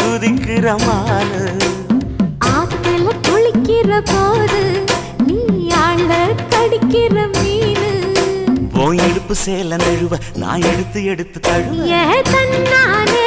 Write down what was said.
குதிக்கிற மானு ஆத்துல குளிக்கிற போது நீ ஆண்ட கடிக்கிற மீனு உன் இடுப்பு சேல நழுவ நான் எடுத்து எடுத்து தழுவ ஏ தன்னானே